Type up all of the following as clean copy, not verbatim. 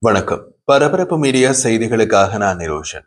வணக்கம். பரபரப்பு மீடியா செய்திகளுக்காக நான் நிரோஷன்.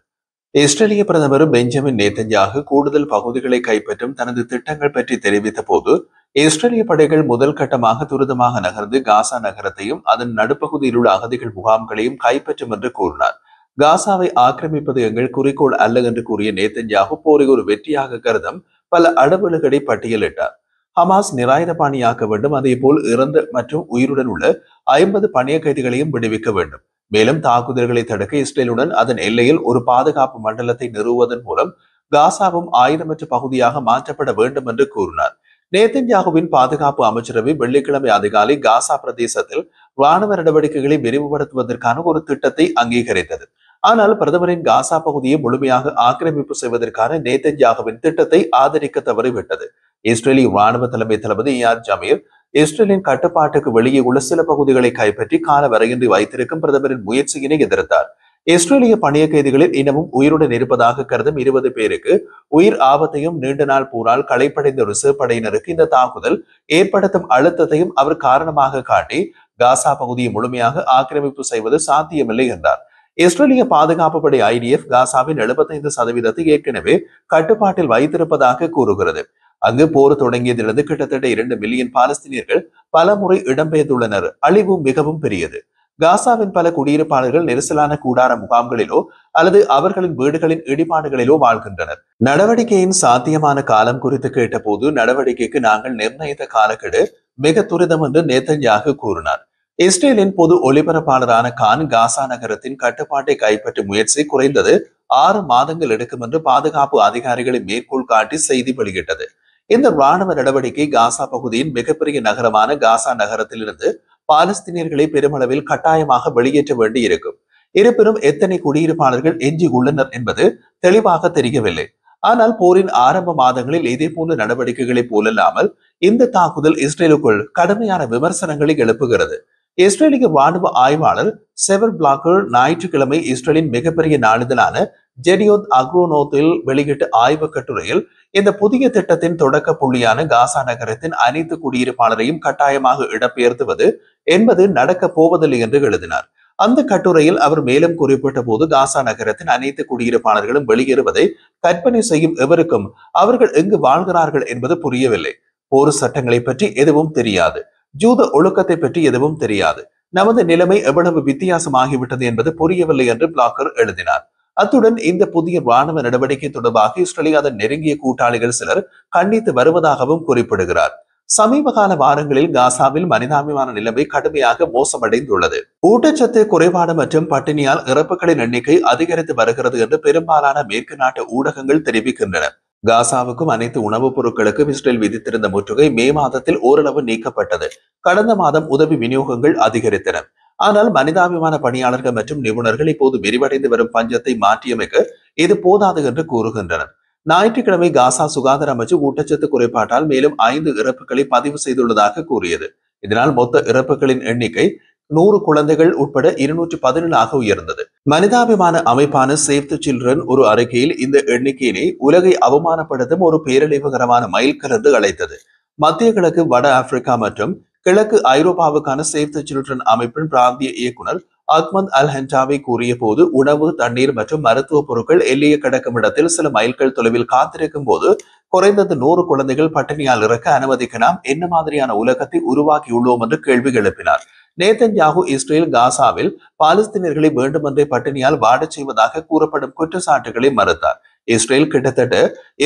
இஸ்ரேலிய பிரதமர் பெஞ்சமின் நேதன்யாகு கூடுதல் பகுதிகளை கைப்பற்றும் தனது திட்டங்கள் பற்றி தெரிவித்த போது, இஸ்ரேலிய படைகள் முதல் கட்டமாக துரிதமாக நகர்ந்து காசா நகரத்தையும் அதன் நடுப்பகுதியில் உள்ள அகதிகள் முகாம்களையும் கைப்பற்றும் என்று கூறினார். காசாவை ஆக்கிரமிப்பது எங்கள் குறிக்கோள் அல்ல என்று கூறிய நேதன்யாகு போரை ஒரு வெற்றியாக கருதும் பல அடவுகளை பட்டியலிட்டார். ஹமாஸ் நிராயுதபாணியாக்க வேண்டும், அதே போல் இறந்த மற்றும் உயிருடன் உள்ள 50 பணிய கைதிகளையும் விடுவிக்க வேண்டும். மேலும் தாக்குதல்களை தடுக்க இஸ்ரேலுடன் அதன் எல்லையில் ஒரு பாதுகாப்பு மண்டலத்தை நிறுவுவதன் மூலம் காசாவும் ஆயுதமற்ற பகுதியாக மாற்றப்பட வேண்டும் என்று கூறினார். நேதன்யாகுவின் பாதுகாப்பு அமைச்சரவை வெள்ளிக்கிழமை அதிகாலை காசா பிரதேசத்தில் ராணுவ நடவடிக்கைகளை விரிவுபடுத்துவதற்கான ஒரு திட்டத்தை அங்கீகரித்தது. ஆனால் பிரதமரின் காசா பகுதியை முழுமையாக ஆக்கிரமிப்பு செய்வதற்கான நேதன்யாகுவின் திட்டத்தை ஆதரிக்க தவறிவிட்டது. இஸ்ரேலிய ராணுவ தலைமை தளபதி இயாத் ஜமீர் இஸ்ரேலின் கட்டுப்பாட்டுக்கு வெளியே உள்ள சில பகுதிகளை கைப்பற்றி கால வரையின்றி வைத்திருக்கும் பிரதமரின் முயற்சியினை எதிர்த்தார். இஸ்ரேலிய பணிய கைதிகளில் இன்னமும் உயிருடன் இருப்பதாக கருதும் 20 பேருக்கு உயிர் ஆபத்தையும் நீண்ட நாள் போரால் களைப்படைந்த ரிசர்வ் படையினருக்கு இந்த தாக்குதல் ஏற்படுத்தும் அழுத்தத்தையும் அவர் காரணமாக காட்டி காசா பகுதியை முழுமையாக ஆக்கிரமிப்பு செய்வது சாத்தியமில்லை என்றார். இஸ்ரேலிய பாதுகாப்பு படை IDF காசாவின் 75% ஏற்கனவே கட்டுப்பாட்டில் வைத்திருப்பதாக கூறுகிறது. அங்கு போர் தொடங்கியதிலிருந்து கிட்டத்தட்ட 2 மில்லியன் பாலஸ்தீனியர்கள் பல முறை இடம்பெயர்ந்துள்ளனர். அழிவு மிகவும் பெரியது. காசாவின் பல குடியிருப்பாளர்கள் நெரிசலான கூடார முகாம்களிலோ அல்லது அவர்களின் வீடுகளின் இடிபாடுகளிலோ வாழ்கின்றனர். நடவடிக்கையின் சாத்தியமான காலம் குறித்து கேட்டபோது, நடவடிக்கைக்கு நாங்கள் நிர்ணயித்த காலக்கெடு மிக துரிதம் என்று நேதன்யாகு கூறினார். இஸ்ரேலின் பொது ஒலிபரப்பாளரான கான் காசா நகரத்தின் கட்டுப்பாட்டை கைப்பற்றும் முயற்சி குறைந்தது 6 மாதங்கள் எடுக்கும் என்று பாதுகாப்பு அதிகாரிகளை மேற்கோள் காட்டி செய்தி வெளியிட்டது. இந்த ராணுவ நடவடிக்கை காசா பகுதியின் மிகப்பெரிய நகரமான காசா நகரத்திலிருந்து பாலஸ்தீனியர்களை பெருமளவில் கட்டாயமாக வெளியேற்ற வேண்டி இருக்கும். இருப்பினும் எத்தனை குடியிருப்பாளர்கள் எஞ்சி உள்ளனர் என்பது தெளிவாக தெரியவில்லை. ஆனால் போரின் ஆரம்ப மாதங்களில் இதே போன்ற நடவடிக்கைகளை போலல்லாமல் இந்த தாக்குதல் இஸ்ரேலுக்குள் கடுமையான விமர்சனங்களை எழுப்புகிறது. இஸ்ரேலிய ராணுவ ஆய்வாளர் செவர் பிளாக்கர் ஞாயிற்றுக்கிழமை இஸ்ரேலின் மிகப்பெரிய நாளிதழான ஜெடியோத் அக்ரோனோத்தில் வெளியிட்ட ஆய்வு கட்டுரையில் இந்த புதிய திட்டத்தின் தொடக்க புள்ளியான காசா நகரத்தின் அனைத்து குடியிருப்பாளரையும் கட்டாயமாக இடம்பெயர்த்துவது என்பது நடக்க போவதில்லை என்று எழுதினார். அந்த கட்டுரையில் அவர் மேலும் குறிப்பிட்ட போது, காசா நகரத்தின் அனைத்து குடியிருப்பாளர்களும் வெளியேறுவதை கற்பனை செய்யும் எவருக்கும் அவர்கள் எங்கு வாழ்கிறார்கள் என்பது புரியவில்லை. போர் சட்டங்களை பற்றி எதுவும் தெரியாது, ஜூத ஒழுக்கத்தை பற்றி எதுவும் தெரியாது. நமது நிலைமை எவ்வளவு வித்தியாசமாகிவிட்டது என்பது புரியவில்லை என்று பிளாக்கர் எழுதினார். அத்துடன் இந்த புதிய ராணுவ நடவடிக்கை தொடர்பாக இஸ்ரேலை அதன் நெருங்கிய கூட்டாளிகள் சிலர் கண்டித்து வருவதாகவும் குறிப்பிடுகிறார். சமீப கால வாரங்களில் காசாவில் மனிதாபிமான நிலைமை கடுமையாக மோசமடைந்துள்ளது. ஊட்டச்சத்து குறைபாடு மற்றும் பட்டினியால் இறப்புகளின் எண்ணிக்கை அதிகரித்து வருகிறது என்று பெரும்பாலான மேற்கு நாட்டு ஊடகங்கள் தெரிவிக்கின்றன. காசாவுக்கும் அனைத்து உணவுப் பொருட்களுக்கும் இஸ்ரேல் விதித்திருந்த முற்றுகை மே மாதத்தில் ஓரளவு நீக்கப்பட்டது. கடந்த மாதம் உதவி விநியோகங்கள் அதிகரித்தன. ஆனால் மனிதாபிமான பணியாளர்கள் மற்றும் நிபுணர்கள் இப்போது விரிவடைந்து வரும் பஞ்சத்தை மாற்றியமைக்க இது போதாது என்று கூறுகின்றனர். ஞாயிற்றுக்கிழமை காசா சுகாதார அமைச்சு ஊட்டச்சத்து குறைபாட்டால் மேலும் 5 இறப்புகளை பதிவு செய்துள்ளதாக கூறியது. இதனால் மொத்த இறப்புகளின் எண்ணிக்கை 100 குழந்தைகள் உட்பட 217 உயர்ந்தது. மனிதாபிமான அமைப்பான சேவ் தி சில்ட்ரன் ஒரு அறிக்கையில் இந்த எண்ணிக்கையினை உலகை அவமானப்படுத்தும் ஒரு பேரழிவுகரமான மைல்கல் என்று அழைத்தது. மத்திய கிழக்கு, வட ஆப்பிரிக்கா மற்றும் கிழக்கு ஐரோப்பாவுக்கான சேவ் தி சில்ட்ரன் அமைப்பின் பிராந்திய இயக்குனர் அஹ்மத் அல் ஹென்டாவி கூறிய போது, உணவு, தண்ணீர் மற்றும் மருத்துவ பொருட்கள் எல்லையை கடக்கும் இடத்தில் சில மைல்கள் தொலைவில் காத்திருக்கும் போது குறைந்தது 100 குழந்தைகள் பட்டினியால் இறக்க அனுமதிக்க நாம் என்ன மாதிரியான உலகத்தை உருவாக்கியுள்ளோம் என்று கேள்வி எழுப்பினார். நேதன்யாகு இஸ்ரேல் காசாவில் பாலஸ்தீனியர்களை வேண்டுமென்றே பட்டினியால் வாடச் செய்வதாக கூறப்படும் குற்றச்சாட்டுகளை மறுத்தார். இஸ்ரேல் கிட்டத்தட்ட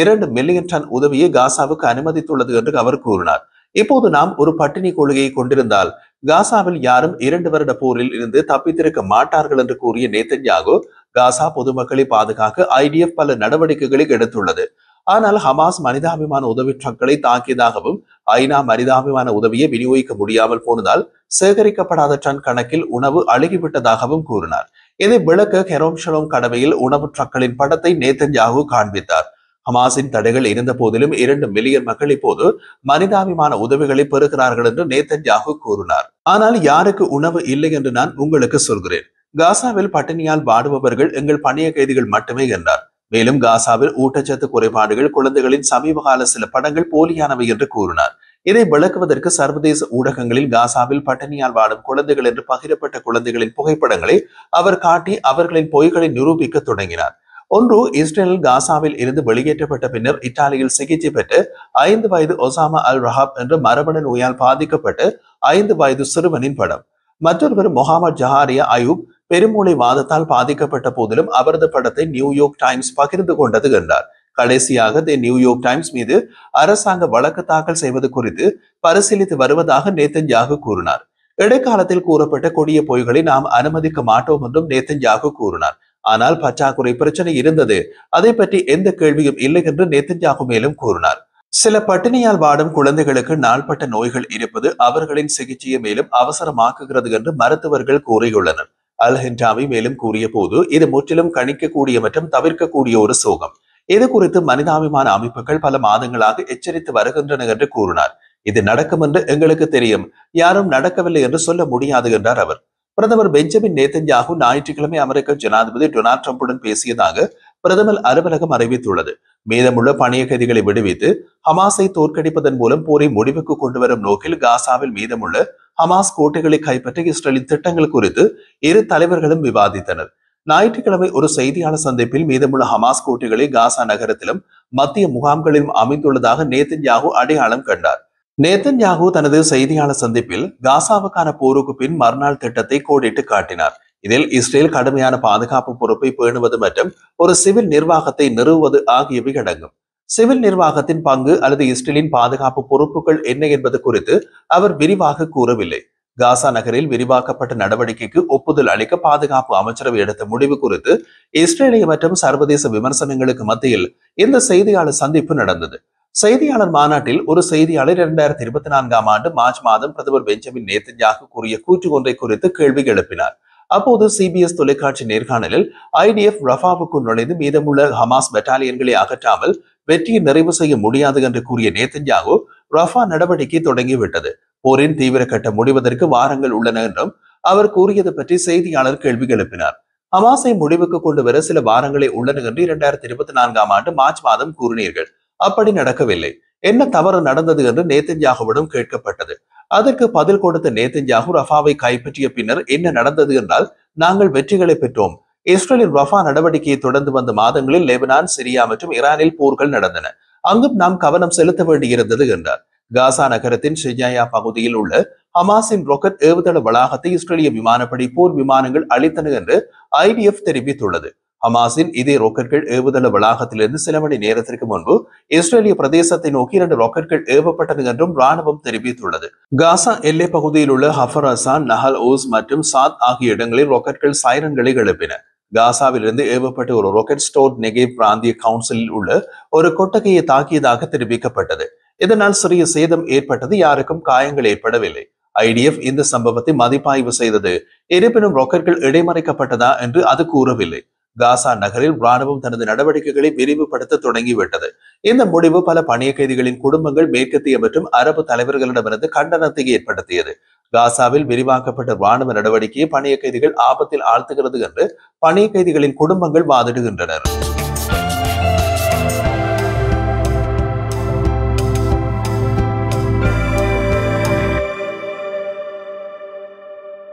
2 மில்லியன் டன் உதவியை காசாவுக்கு அனுமதித்துள்ளது என்று அவர் கூறினார். இப்போது நாம் ஒரு பட்டினி கொள்கையை கொண்டிருந்தால் காசாவில் யாரும் 2 வருட போரில் இருந்து தப்பித்திருக்க மாட்டார்கள் என்று கூறிய நேதன்யாகு, காசா பொதுமக்களை பாதுகாக்க IDF பல நடவடிக்கைகளை எடுத்துள்ளது. ஆனால் ஹமாஸ் மனிதாபிமான உதவி ட்ரக்களை தாக்கியதாகவும் ஐநா மனிதாபிமான உதவியை விநியோகிக்க முடியாமல் போனதால் சேகரிக்கப்படாத டன் கணக்கில் உணவு அழுகிவிட்டதாகவும் கூறினார். இதை விளக்க கெரோம் ஷலோம் கடவையில் உணவு ட்ரக்களின் படத்தை நேதன்யாகு காண்பித்தார். ஹமாஸின் தடைகள் இருந்த போதிலும் 2 மில்லியன் மக்கள் இப்போது மனிதாபிமான உதவிகளை பெறுகிறார்கள் என்று நேதன்யாகு கூறினார். ஆனால் யாருக்கு உணவு இல்லை என்று நான் உங்களுக்கு சொல்கிறேன். காசாவில் பட்டினியால் வாடுபவர்கள் எங்கள் பணிய கைதிகள் மட்டுமே என்றார். மேலும் காசாவில் ஊட்டச்சத்து குறைபாடுகள், குழந்தைகளின் சமீபகால சில படங்கள் போலியானவை என்று கூறினார். இதை விளக்குவதற்கு சர்வதேச ஊடகங்களில் காசாவில் பட்டினியால் வாடும் குழந்தைகள் என்று பகிரப்பட்ட குழந்தைகளின் புகைப்படங்களை அவர் காட்டி அவர்களின் பொய்களை நிரூபிக்க தொடங்கினார். ஒன்று, இஸ்ரேலில் காசாவில் இருந்து வெளியேற்றப்பட்ட பின்னர் இத்தாலியில் சிகிச்சை பெற்று 5 வயது ஒசாமா அல் ரஹாப் என்ற மரபணு நோயால் பாதிக்கப்பட்டு 5 வயது சிறுவனின் படம். மற்றொருவர் முகமது ஜஹாரியா அயூப் பெருமூளை வாதத்தால் பாதிக்கப்பட்ட போதிலும் அவரது படத்தை நியூயார்க் டைம்ஸ் பகிர்ந்து கொண்டது என்றார். கடைசியாக தி நியூயார்க் டைம்ஸ் மீது அரசாங்க வழக்கு தாக்கல் செய்வது குறித்து பரிசீலித்து வருவதாக நேத்தன்யாகு கூறினார். இடைக்காலத்தில் கூறப்பட்ட கொடிய பொய்களை நாம் அனுமதிக்க மாட்டோம் என்றும் நேத்தன்யாகு கூறினார். ஆனால் பற்றாக்குறை பிரச்சனை இருந்தது, அதை பற்றி எந்த கேள்வியும் இல்லை என்று நேத்தன்யாகு மேலும் கூறினார். சில பட்டினியால் வாடும் குழந்தைகளுக்கு நாள்பட்ட நோய்கள் இருப்பது அவர்களின் சிகிச்சையை மேலும் அவசரமாக்குகிறது என்று மருத்துவர்கள் கூறியுள்ளனர். அல் ஹிண்டாவி மேலும் கூறிய போது, இது முற்றிலும் கணிக்கக்கூடிய மற்றும் தவிர்க்கக்கூடிய ஒரு சோகம். இது குறித்து மனிதாபிமான அமைப்புகள் பல மாதங்களாக எச்சரித்து வருகின்றன என்று கூறினார். இது நடக்கும் என்று எங்களுக்கு தெரியும், யாரும் நடக்கவில்லை என்று சொல்ல முடியாது என்றார் அவர். பிரதமர் பெஞ்சமின் நேத்தன்யாகு ஞாயிற்றுக்கிழமை அமெரிக்க ஜனாதிபதி டொனால்ட் ட்ரம்புடன் பேசியதாக பிரதமர் அலுவலகம் அறிவித்துள்ளது. மீதமுள்ள பணிய கைதிகளை விடுவித்து ஹமாஸை தோற்கடிப்பதன் மூலம் போரை முடிவுக்கு கொண்டு வரும் நோக்கில் காசாவில் மீதமுள்ள ஹமாஸ் கோட்டைகளை கைப்பற்ற இஸ்ரேலின் திட்டங்கள் குறித்து இரு தலைவர்களும் விவாதித்தனர். ஞாயிற்றுக்கிழமை ஒரு செய்தியாளர் சந்திப்பில் மீதமுள்ள ஹமாஸ் கோட்டைகளை காசா நகரத்திலும் மத்திய முகாம்களிலும் அமைந்துள்ளதாக நேத்தன்யாகு அடையாளம் கண்டார். நேத்தன்யாகு தனது செய்தியாளர் சந்திப்பில் காசாவுக்கான போருக்கு பின் மறுநாள் திட்டத்தை கோடிட்டு காட்டினார். இதில் இஸ்ரேல் கடுமையான பாதுகாப்பு பொறுப்பை பேணுவது மற்றும் ஒரு சிவில் நிர்வாகத்தை நிறுவுவது ஆகியவை அடங்கும். சிவில் நிர்வாகத்தின் பங்கு அல்லது இஸ்ரேலின் பாதுகாப்பு பொறுப்புகள் என்ன என்பது குறித்து அவர் விரிவாக கூறவில்லை. காசா நகரில் விரிவாக்கப்பட்ட நடவடிக்கைக்கு ஒப்புதல் அளிக்க பாதுகாப்பு அமைச்சரவை எடுத்த முடிவு குறித்து இஸ்ரேலிய மற்றும் சர்வதேச விமர்சனங்களுக்கு மத்தியில் இந்த செய்தியாளர் சந்திப்பு நடந்தது. செய்தியாளர் மாநாட்டில் ஒரு செய்தியாளர் 2024ஆம் ஆண்டு மார்ச் மாதம் பிரதமர் பெஞ்சமின் நேத்தன்யாகு கூறிய கூற்று ஒன்றை குறித்து கேள்வி எழுப்பினார். அப்போது சிபிஎஸ் தொலைக்காட்சி நேர்காணலில் IDF ரஃபாவுக்குள் நுழைந்து மீதமுள்ள ஹமாஸ் பெட்டாலியன்களை அகற்றாமல் வெற்றியை நிறைவு செய்ய முடியாது என்று கூறிய நேத்தன்யாகு, ரஃபா நடவடிக்கை தொடங்கிவிட்டது, போரின் தீவிர கட்ட முடிவதற்கு வாரங்கள் உள்ளன என்றும் அவர் கூறியது பற்றி செய்தியாளர் கேள்வி எழுப்பினார். ஹமாஸை முடிவுக்கு கொண்டு வர சில வாரங்களே உள்ளன என்று 2024ஆம் ஆண்டு மார்ச் மாதம் கூறினீர்கள். அப்படி நடக்கவில்லை. என்ன தவறு நடந்தது என்று நேத்தன்யாகுவிடம் கேட்கப்பட்டது. அதற்கு பதில் கொடுத்த நேத்தன்யாகு, ரஃபாவை கைப்பற்றிய பின்னர் என்ன நடந்தது என்றால், நாங்கள் வெற்றிகளை பெற்றோம். இஸ்ரேலின் ரஃபா நடவடிக்கையை தொடர்ந்து வந்த மாதங்களில் லெபனான், சிரியா மற்றும் ஈரானில் போர்கள் நடந்தன. அங்கும் நாம் கவனம் செலுத்த வேண்டியிருந்தது என்றார். காசா நகரத்தின் ஷிஜாயா பகுதியில் உள்ள ஹமாஸின் ராக்கெட் ஏவுதள வளாகத்தை இஸ்ரேலிய விமானப்படை போர் விமானங்கள் அளித்தன என்று IDF தெரிவித்துள்ளது. ஹமாஸின் இதே ராக்கெட்கள் ஏவுதள வளாகத்திலிருந்து சில மணி நேரத்திற்கு முன்பு இஸ்ரேலிய பிரதேசத்தை நோக்கி 2 ராக்கெட்கள் ஏவப்பட்டது என்றும் ராணுவம் தெரிவித்துள்ளது. காசா எல்லை பகுதியில் உள்ள ஹஃபர் அசான், நஹல் ஓஸ் மற்றும் சாத் ஆகிய இடங்களில் ராக்கெட்கள் சைரன்களை எழுப்பின. காசாவிலிருந்து ஏவப்பட்ட ஒரு ராக்கெட் ஸ்டோர் நெகேவ் பிராந்திய கவுன்சிலில் உள்ள ஒரு கொட்டகையை தாக்கியதாக தெரிவிக்கப்பட்டது. இதனால் சிறிய சேதம் ஏற்பட்டது, யாருக்கும் காயங்கள் ஏற்படவில்லை. IDF இந்த சம்பவத்தை மதிப்பாய்வு செய்தது. இருப்பினும் ராக்கெட்கள் இடைமறைக்கப்பட்டதா என்று அது கூறவில்லை. காசா நகரில் ராணுவம் தனது நடவடிக்கைகளை விரிவுபடுத்த தொடங்கிவிட்டது. இந்த முடிவு பல பணிய கைதிகளின் குடும்பங்கள், மேற்கத்திய மற்றும் அரபு தலைவர்களிடமிருந்து கண்டனத்தை ஏற்படுத்தியது. காசாவில் விரிவாக்கப்பட்ட ராணுவ நடவடிக்கையை பணிய கைதிகள் ஆபத்தில் ஆழ்த்துகிறது என்று பணிய கைதிகளின் குடும்பங்கள் வாதிடுகின்றனர்.